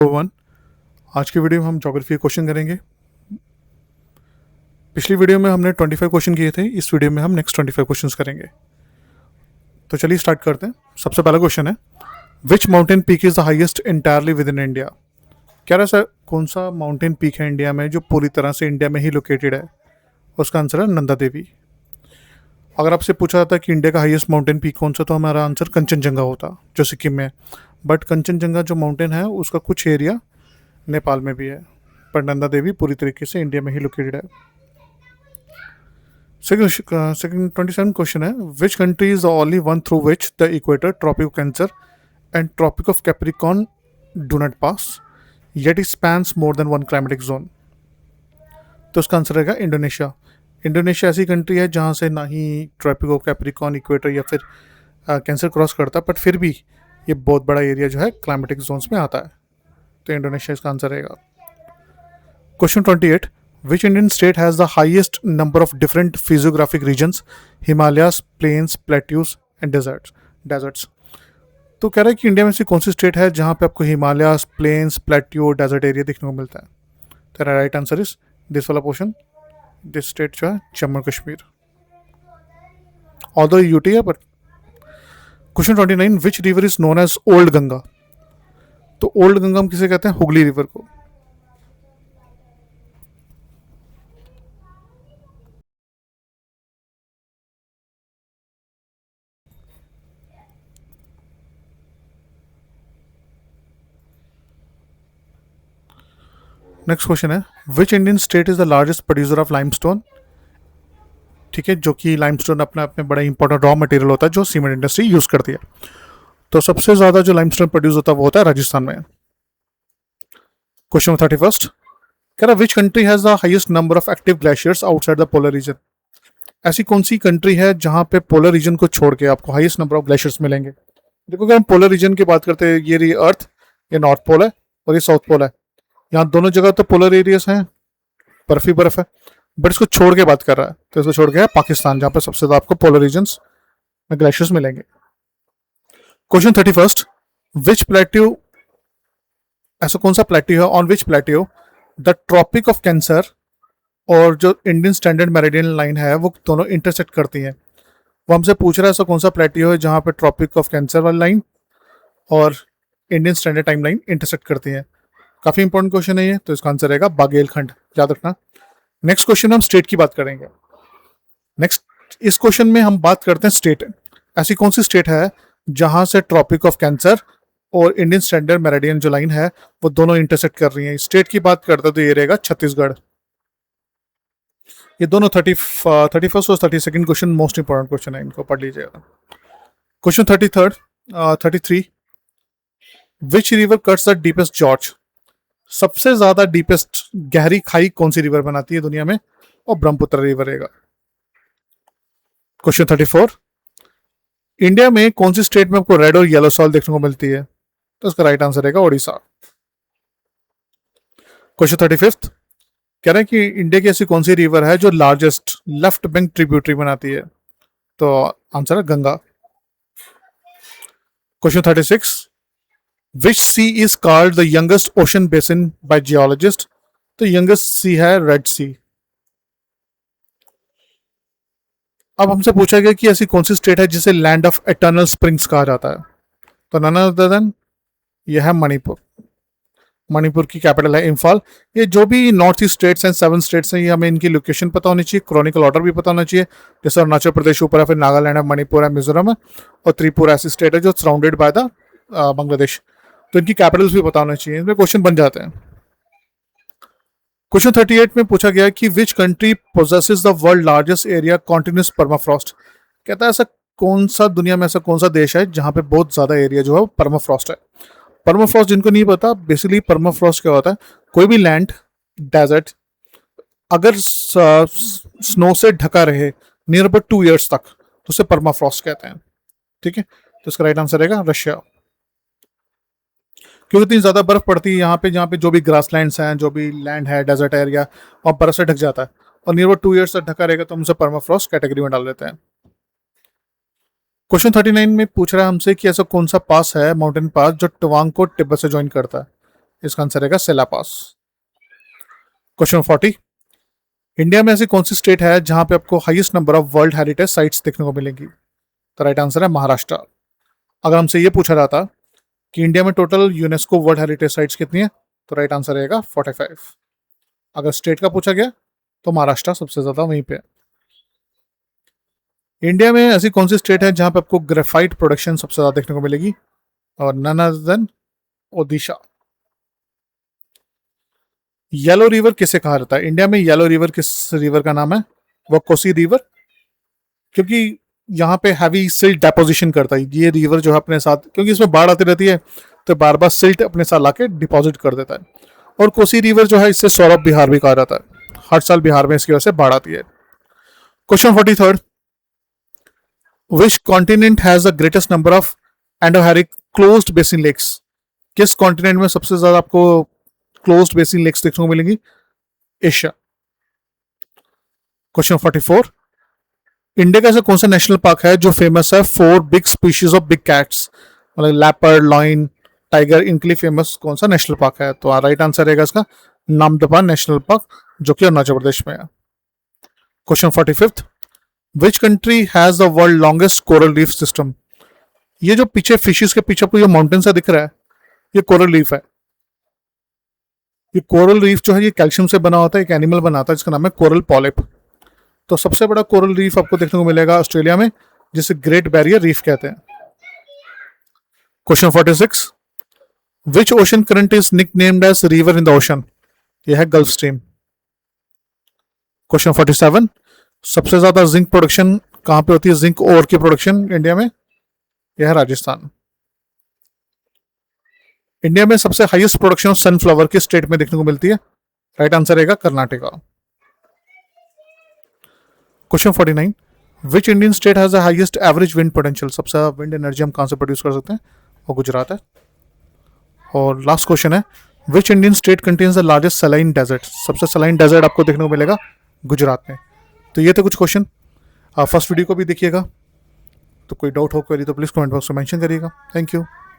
One. आज की video में हम ज्योग्राफी के क्वेश्चन करेंगे। पिछली वीडियो में हमने 25 क्वेश्चन किए थे, इस वीडियो में हम नेक्स्ट 25 क्वेश्चंस करेंगे। तो चलिए स्टार्ट करते हैं। सबसे पहला क्वेश्चन है, which mountain peak is the highest entirely with in India. क्या ऐसा कौन सा माउंटेन पीक है इंडिया में जो पूरी तरह से इंडिया में ही लोकेटेड है? उसका आंसर है नंदा देवी। अगर आपसे पूछा जाता कि इंडिया का हाईएस्ट माउंटेन पीक कौन सा, तो हमारा आंसर कंचनजंगा होता, जो सिक्किम में है। बट कंचनजंगा जो माउंटेन है उसका कुछ एरिया नेपाल में भी है, पर नंदा देवी पूरी तरीके से इंडिया में ही लोकेटेड है। सेकंड 27 क्वेश्चन है, which country is the only one through which the equator, Tropic of Cancer and Tropic of Capricorn do not pass yet it spans more than one climatic zone. तो उसका answer रहेगा Indonesia. Indonesia ऐसी country है जहाँ से ना ही tropic of Capricorn, equator या फिर कैंसर क्रॉस करता, बट फिर भी ये बहुत बड़ा एरिया जो है क्लाइमेटिक जोन्स में आता है। तो इंडोनेशिया इसका आंसर रहेगा। Question 28, which Indian state has the highest number of different physiographic regions, Himalayas, plains, plateaus and deserts. तो कह रहा है कि इंडिया में से कौन सी स्टेट है जहाँ पे आपको Himalayas, plains, plateau, desert area देखने को मिलता है? तो राइट आंसर इज दिस वाला पोर्शन, दिस स्टेट जो है जम्मू कश्मीर। ऑल्दो यूटी है, but question 29, which river is known as old Ganga. तो ओल्ड गंगा हम किसे कहते हैं? हुगली रिवर को। नेक्स्ट क्वेश्चन है, which Indian state is the largest producer of limestone. ठीक है, जो कि लाइमस्टोन अपने आप में बड़ा इंपॉर्टेंट रॉ मटेरियल होता है जो सीमेंट इंडस्ट्री यूज करती है। तो सबसे ज्यादा जो लाइमस्टोन प्रोड्यूस होता है वो होता है राजस्थान में। क्वेश्चन 31, कह रहा which country has the highest number of active glaciers outside the polar region. ऐसी कौन सी कंट्री है जहां पे पोलर रीजन को छोड़ के आपको हाईएस्ट नंबर ऑफ ग्लेशियर्स मिलेंगे? देखो, अगर हम पोलर रीजन की बात करते हैं, ये अर्थ, ये नॉर्थ पोल है और ये साउथ पोल है। यहाँ दोनों जगह तो पोलर एरियाज हैं, बर्फ ही बर्फ है, बट इसको छोड़ के बात कर रहा है, तो इसको छोड़ के है पाकिस्तान, जहां पर सबसे ज्यादा आपको पोलर रीजन्स में ग्लेशियर्स मिलेंगे। क्वेश्चन 31, विच प्लेट्यू, ऐसा कौन सा प्लेट्यू है on which plateau the tropic of cancer और जो इंडियन स्टैंडर्ड मेरिडियन लाइन है वो दोनों इंटरसेक्ट करती हैं? वो हमसे पूछ रहा है ऐसा कौन सा प्लेट्यू है जहां पे ट्रॉपिक ऑफ कैंसर वाली लाइन और Indian standard time line intersect करती है। काफी इंपॉर्टेंट क्वेश्चन है ये, तो इसका आंसर रहेगा बागेलखंड, याद रखना। नेक्स्ट क्वेश्चन हम स्टेट की बात करेंगे। नेक्स्ट इस क्वेश्चन में हम बात करते हैं स्टेट, ऐसी कौन सी स्टेट है जहां से ट्रॉपिक ऑफ कैंसर और इंडियन स्टैंडर्ड मेरिडियन जो लाइन है वो दोनों इंटरसेक्ट कर रही हैं। स्टेट की बात करते हैं तो ये रहेगा छत्तीसगढ़। ये दोनों 31st और 32nd question most important question है, इनको पढ़ लीजिएगा। Question 33, which river cuts the deepest George. सबसे ज्यादा डीपेस्ट गहरी खाई कौन सी रिवर बनाती है दुनिया में? और ब्रह्मपुत्र रिवर रहेगा। क्वेश्चन 34, इंडिया में कौन सी स्टेट में आपको रेड और येलो सॉइल देखने को मिलती है? तो इसका राइट आंसर रहेगा ओडिशा। क्वेश्चन 35, कह रहे हैं कि इंडिया की ऐसी कौन सी रिवर है जो लार्जेस्ट लेफ्ट बैंक ट्रिब्यूटरी बनाती है? तो आंसर है Ganga. Question 36, which sea is called the youngest ocean basin by geologist. तो यंगेस्ट सी है रेड सी। अब हमसे पूछा गया कि ऐसी कौन सी स्टेट है जिसे लैंड ऑफ एटर्नल स्प्रिंग्स कहा जाता है? तो नन अदर देन यह है मणिपुर। मणिपुर की कैपिटल है इम्फाल। ये जो भी नॉर्थ ईस्ट स्टेट्स हैं, 7 स्टेट्स हैं, ये हमें इनकी लोकेशन पता होनी चाहिए, क्रॉनिकल ऑर्डर भी पता होना चाहिए। जैसे अरुणाचल प्रदेश ऊपर है, फिर नागालैंड है, मणिपुर है, मिजोरम है और त्रिपुरा ऐसी स्टेट है जो सराउंडेड बाय द बांग्लादेश। तो इनकी कैपिटल्स भी पता होना चाहिए, इसमें क्वेश्चन बन जाते हैं। क्वेश्चन 38 में पूछा गया कि which country possesses the world largest area continuous permafrost. कहता है ऐसा कौन सा दुनिया में ऐसा कौन सा देश है जहां पे बहुत ज्यादा एरिया जो है परमाफ्रॉस्ट है। परमाफ्रॉस्ट जिनको नहीं पता, बेसिकली परमाफ्रॉस्ट क्या होता है? कोई भी लैंड, डेजर्ट अगर स्नो से ढका रहे नियर अबाउट 2 years तक, तो उसे परमाफ्रॉस्ट कहते हैं। ठीक है, तो इसका राइट आंसर रहेगा रशिया। क्योंकि इतनी ज्यादा बर्फ पड़ती है यहाँ पे, जहाँ पे जो भी ग्रासलैंड्स हैं, जो भी लैंड है, डेजर्ट एरिया, और बर्फ से ढक जाता है और नियर अबाउट 2 years तक ढका रहेगा, तो हम उसे परमाफ्रॉस्ट कैटेगरी में डाल देते हैं। क्वेश्चन 39 में पूछ रहा है हमसे कि ऐसा कौन सा पास है, माउंटेन पास, जो तवांग को तिब्बत से ज्वाइन करता है? इसका आंसर रहेगा सेलापास। क्वेश्चन 40, इंडिया में ऐसी कौन सी स्टेट है जहां पे आपको highest number of world heritage sites देखने को मिलेंगी? तो राइट आंसर है महाराष्ट्र। अगर हमसे ये पूछा जाता कि इंडिया में total UNESCO world heritage sites कितनी है, तो राइट आंसर रहेगा 45। अगर स्टेट का पूछा गया तो महाराष्ट्र सबसे ज्यादा वहीं पे है। इंडिया में ऐसी कौन सी स्टेट है जहां पे आपको ग्रेफाइट प्रोडक्शन सबसे ज्यादा देखने को मिलेगी? और none other than Odisha. Yellow river किसे कहा जाता है? इंडिया में येलो रिवर किस रिवर का नाम है? वो कोसी रिवर, क्योंकि यहाँ पे हैवी सिल्ट डेपोजिशन करता है ये रिवर जो है अपने साथ, क्योंकि इसमें बाढ़ आती रहती है तो बार बार सिल्ट अपने साथ लाके डिपॉजिट कर देता है। और कोसी रिवर जो है इससे सौरभ बिहार भी कहा जाता है, हर साल बिहार में इसकी वजह से बाढ़ आती है। Question 43, which continent has the greatest number of endorheic closed basin lakes? किस कॉन्टिनेंट में सबसे ज्यादा आपको क्लोज्ड बेसिन लेक्स देखने को मिलेंगी? एशिया। क्वेश्चन 44, इंडिया का ऐसा कौन सा नेशनल पार्क है जो फेमस है for big species of big cats? मतलब लेपर्ड, लॉइन, टाइगर, इनके लिए फेमस कौन सा नेशनल पार्क है? तो राइट आंसर रहेगा इसका नामदफा नेशनल पार्क, जो कि अरुणाचल प्रदेश में है। Question 45, which country has the world longest coral reef system? ये जो पीछे फिशेस के पीछे आपको ये माउंटेन सा दिख रहा है, ये कोरल रीफ है। ये कोरल रीफ जो है ये कैल्शियम से बना होता है, एक एनिमल बनाता है जिसका नाम है कोरल पॉलिप। तो सबसे बड़ा कोरल रीफ आपको देखने को मिलेगा ऑस्ट्रेलिया में, जिसे ग्रेट बैरियर रीफ कहते हैं। Question 46, which ocean current is nicknamed as river in the ocean? यह है गल्फ स्ट्रीम। क्वेश्चन 47, सबसे ज्यादा जिंक प्रोडक्शन कहां पे होती है? जिंक ओर की प्रोडक्शन इंडिया में, यह है राजस्थान। इंडिया में सबसे हाईएस्ट प्रोडक्शन ऑफ सनफ्लावर किस स्टेट में देखने को मिलती है? राइट आंसर रहेगा Karnataka. Question 49, which Indian state has the highest average wind potential? सबसे ज्यादा विंड एनर्जी हम कहां से प्रोड्यूस कर सकते हैं? वो गुजरात है। और लास्ट क्वेश्चन है, which Indian state contains the largest saline desert? सबसे सलाइन डेजर्ट आपको देखने को मिलेगा गुजरात में। तो ये थे कुछ क्वेश्चन। फर्स्ट वीडियो को भी देखिएगा। तो कोई डाउट हो, क्वेरी तो प्लीज कमेंट बॉक्स में मेंशन करिएगा। Thank you.